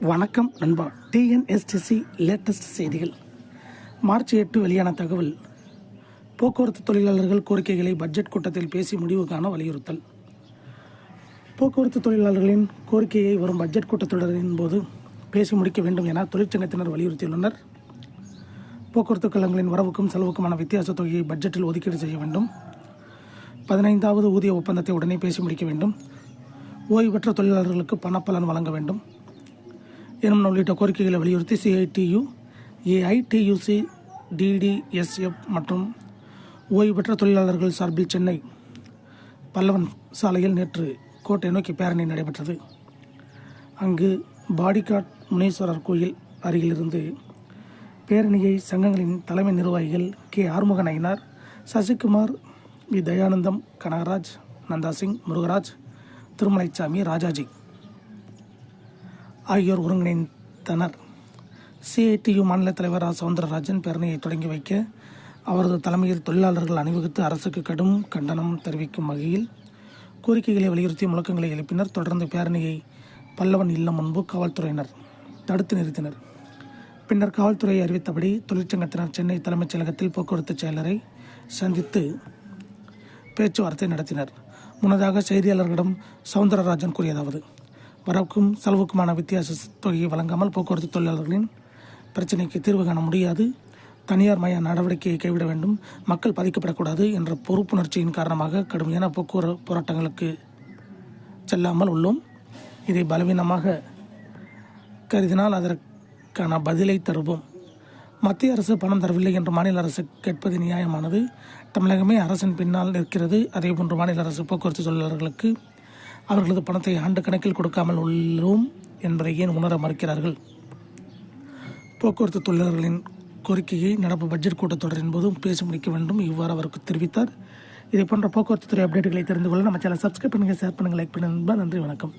வணக்கம் நண்பா. TNSTC latest செய்திகள். மார்ச் 8 வெளியான தகவல். போக்குவரத்து தொழிலாளர்கள் கோரிக்கைகளை பட்ஜெட் கூட்டத்தில் பேசி முடிவு காண வலியுறுத்தல். போக்குவரத்து தொழிலாளர்களின் கோரிக்கையை வரும் பட்ஜெட் கூட்டத்தொடரின் போது பேசி முடிக்க வேண்டும் என தொழிற்சங்கத்தினர் வலியுறுத்தியுள்ளனர். போக்குவரத்து கழகங்களின் வரவுக்கும் செலவுக்குமான வித்தியாச தொகையை பட்ஜெட்டில் ஒதுக்கீடு செய்ய வேண்டும். 15வது ஊதிய ஒப்பந்தத்தை உடனே பேசி முடிக்க வேண்டும். ஓய்வு பெற்ற தொழிலாளர்களுக்கு பணப்பலன் வழங்க வேண்டும் எனும் உள்ளிட்ட கோரிக்கைகளை வலியுறுத்தி சிஐடியு, ஏஐடியுசி, டிடிஎஸ்எஃப் மற்றும் ஓய்வு பெற்ற தொழிலாளர்கள் சார்பில் சென்னை பல்லவன் சாலையில் நேற்று கோட்டை நோக்கி பேரணி நடைபெற்றது. அங்கு பாடிகாட் முனீஸ்வரர் கோயில் அருகிலிருந்து பேரணியை சங்கங்களின் தலைமை நிர்வாகிகள் கே. ஆறுமுக நயினார், சசிகுமார், வி. தயானந்தம், கனகராஜ், நந்தாசிங், முருகராஜ், திருமலைச்சாமி, ராஜாஜி ஆகியோர் ஒருங்கிணைத்தனர். சிஐடியு மாநில தலைவர் சவுந்தரராஜன் பேரணியை தொடங்கி வைக்க அவரது தலைமையில் தொழிலாளர்கள் அணிவகுத்து அரசுக்கு கடும் கண்டனம் தெரிவிக்கும் வகையில் கோரிக்கைகளை வலியுறுத்தி முழக்கங்களை எழுப்பினர். தொடர்ந்து பேரணியை பல்லவன் இல்லம் முன்பு காவல்துறையினர் தடுத்து நிறுத்தினர். பின்னர் காவல்துறை அறிவித்தபடி தொழிற்சங்கத்தினர் சென்னை தலைமைச் செயலகத்தில் போக்குவரத்து செயலரை சந்தித்து பேச்சுவார்த்தை நடத்தினர். முன்னதாக செய்தியாளர்களிடம் சவுந்தரராஜன் கூறியதாவது: வரவுக்கும் செலவுக்குமான வித்தியாச தொகையை வழங்காமல் போக்குவரத்து தொழிலாளர்களின் பிரச்சினைக்கு தீர்வு காண முடியாது. தனியார் மய நடவடிக்கையை கைவிட வேண்டும். மக்கள் பாதிக்கப்படக்கூடாது என்ற பொறுப்புணர்ச்சியின் காரணமாக கடுமையான போக்குவரத்து போராட்டங்களுக்கு செல்லாமல் உள்ளோம். இதை பலவீனமாக கருதினால் அதற்கான பதிலை தருவோம். மத்திய அரசு பணம் தரவில்லை என்று மாநில அரசு கேட்பது நியாயமானது. தமிழகமே அரசின் பின்னால் நிற்கிறது. அதேபோன்று மாநில அரசு போக்குவரத்து தொழிலாளர்களுக்கு அவர்களது பணத்தை ஆண்டு கணக்கில் கொடுக்காமல் உள்ளோம் என்பதை ஏன் உணர மறுக்கிறார்கள்? போக்குவரத்து தொழிலாளர்களின் கோரிக்கையை நடப்பு பட்ஜெட் கூட்டத்தொடரின் போதும் பேசி முடிக்க வேண்டும், இவ்வாறு அவருக்கு தெரிவித்தார். இதே போன்ற போக்குவரத்து துறை அப்டேட்டுகளை தெரிந்து கொள்ள நம்ம சேனலை சப்ஸ்கிரைப் பண்ணுங்கள், ஷேர் பண்ணுங்கள், லைக் பண்ணுங்கள். நன்றி, வணக்கம்.